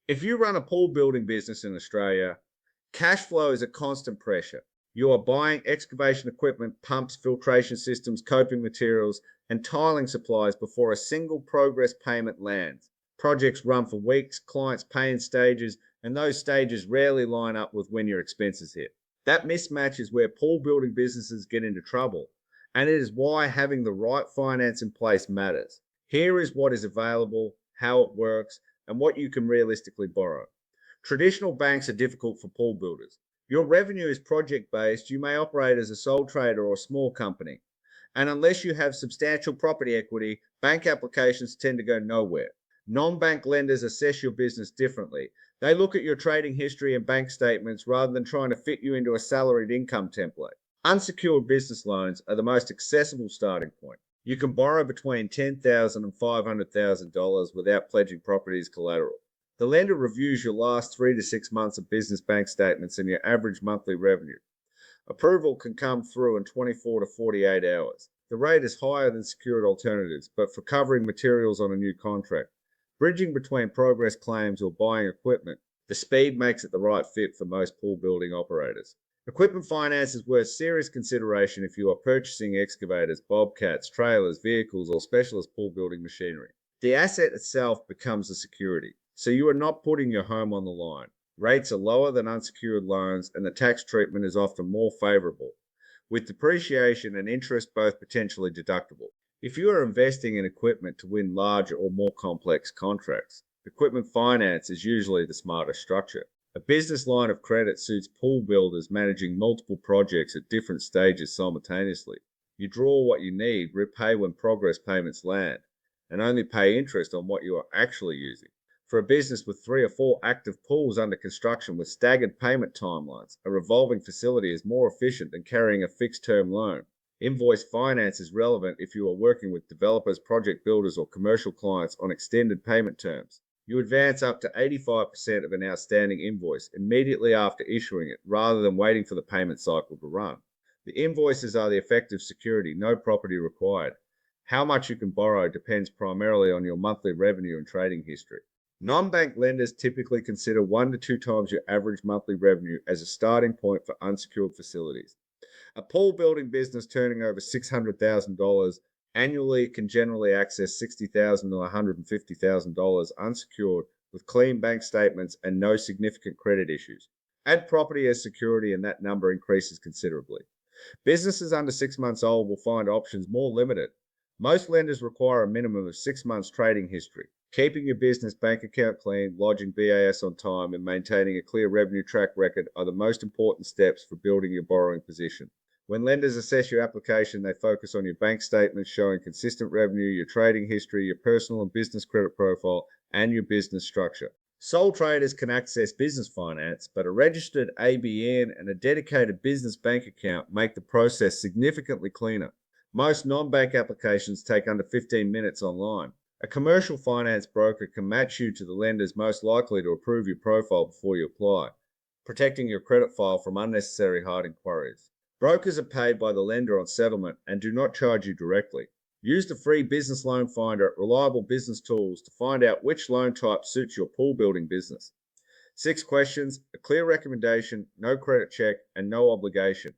If you run a pool building business in Australia, cash flow is a constant pressure. You are buying excavation equipment, pumps, filtration systems, coping materials, and tiling supplies before a single progress payment lands. Projects run for weeks, clients pay in stages, and those stages rarely line up with when your expenses hit. That mismatch is where pool building businesses get into trouble, and it is why having the right finance in place matters. Here is what is available, how it works, and what you can realistically borrow. Traditional banks are difficult for pool builders. Your revenue is project based, you may operate as a sole trader or a small company. And unless you have substantial property equity, bank applications tend to go nowhere. Non bank lenders assess your business differently. They look at your trading history and bank statements rather than trying to fit you into a salaried income template. Unsecured business loans are the most accessible starting point. You can borrow between $10,000 and $500,000 without pledging property as collateral. The lender reviews your last 3 to 6 months of business bank statements and your average monthly revenue. Approval can come through in 24 to 48 hours. The rate is higher than secured alternatives, but for covering materials on a new contract, bridging between progress claims or buying equipment, the speed makes it the right fit for most pool building operators. Equipment finance is worth serious consideration if you are purchasing excavators, bobcats, trailers, vehicles, or specialist pool building machinery. The asset itself becomes a security, so you are not putting your home on the line. Rates are lower than unsecured loans, and the tax treatment is often more favorable, with depreciation and interest both potentially deductible. If you are investing in equipment to win larger or more complex contracts, equipment finance is usually the smarter structure. A business line of credit suits pool builders managing multiple projects at different stages simultaneously. You draw what you need, repay when progress payments land, and only pay interest on what you are actually using. For a business with 3 or 4 active pools under construction with staggered payment timelines, a revolving facility is more efficient than carrying a fixed term loan. Invoice finance is relevant if you are working with developers, project builders, or commercial clients on extended payment terms. You advance up to 85% of an outstanding invoice immediately after issuing it rather than waiting for the payment cycle to run. The invoices are the effective security, no property required. How much you can borrow depends primarily on your monthly revenue and trading history. Non-bank lenders typically consider 1 to 2 times your average monthly revenue as a starting point for unsecured facilities. A pool building business turning over $600,000 annually can generally access $60,000 to $150,000 unsecured with clean bank statements and no significant credit issues. Add property as security and that number increases considerably. Businesses under 6 months old will find options more limited. Most lenders require a minimum of 6 months trading history. Keeping your business bank account clean, lodging BAS on time, and maintaining a clear revenue track record are the most important steps for building your borrowing position. When lenders assess your application, they focus on your bank statements showing consistent revenue, your trading history, your personal and business credit profile, and your business structure. Sole traders can access business finance, but a registered ABN and a dedicated business bank account make the process significantly cleaner. Most non-bank applications take under 15 minutes online. A commercial finance broker can match you to the lenders most likely to approve your profile before you apply, protecting your credit file from unnecessary hard inquiries. Brokers are paid by the lender on settlement and do not charge you directly. Use the free business loan finder at Reliable Business Tools to find out which loan type suits your pool building business. 6 questions, a clear recommendation, no credit check, and no obligation.